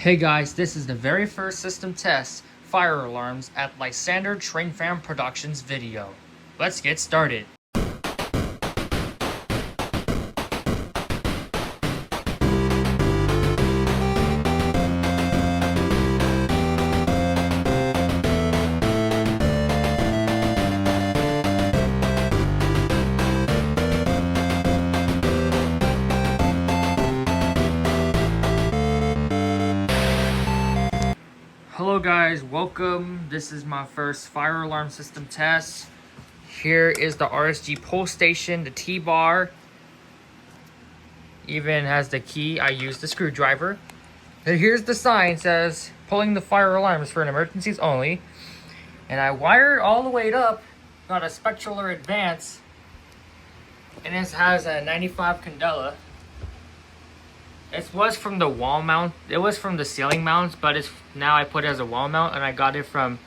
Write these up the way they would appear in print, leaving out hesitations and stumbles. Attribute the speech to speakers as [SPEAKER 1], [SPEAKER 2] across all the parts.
[SPEAKER 1] Hey guys, this is the very first system test fire alarms at Lysander Train Fam Productions video. Let's get started. Hello guys, welcome. This is my first fire alarm system test. Here is the RSG pull station, the T-bar. Even has the key. I used the screwdriver. And here's the sign, says pulling the fire alarms for emergencies only. And I wired all the way up, got a Specture Advance. And this has a 95 candela. It was from the wall mount. It was from the ceiling mounts, but it's now I put it as a wall mount, and I got it from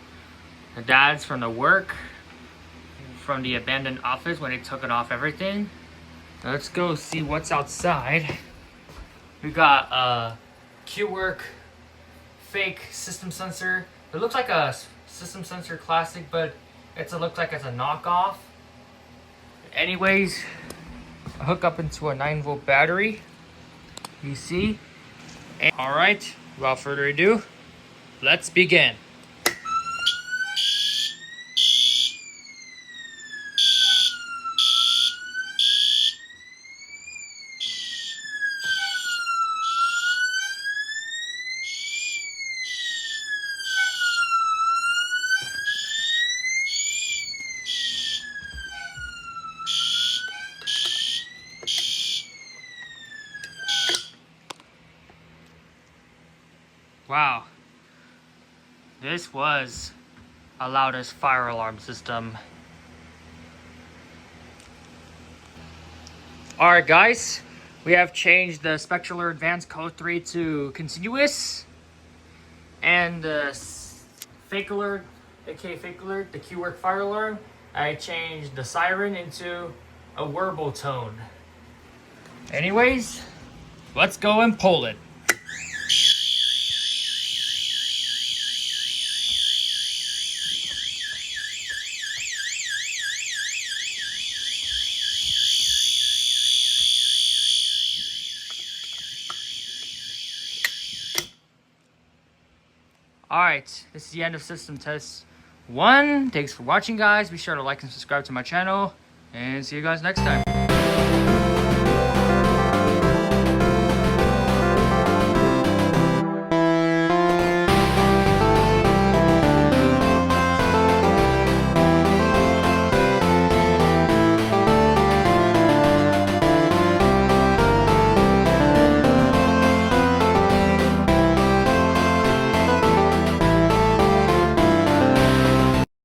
[SPEAKER 1] the dad's from the work, from the abandoned office when they took it off everything. Now let's go see what's outside. We got a Qwork fake system sensor. It looks like a system sensor classic, but it looks like it's a knockoff. Anyways, I hook up into a 9-volt battery. You see? Alright, without further ado, let's begin. Wow, this was a loudest fire alarm system. Alright guys, we have changed the Specture Advanced Code 3 to continuous, and the fake alert, aka fake alert, the Qwork fire alarm, I changed the siren into a warble tone. Anyways, let's go and pull it. Alright, this is the end of system test 1. Thanks for watching guys. Be sure to like and subscribe to my channel. And see you guys next time.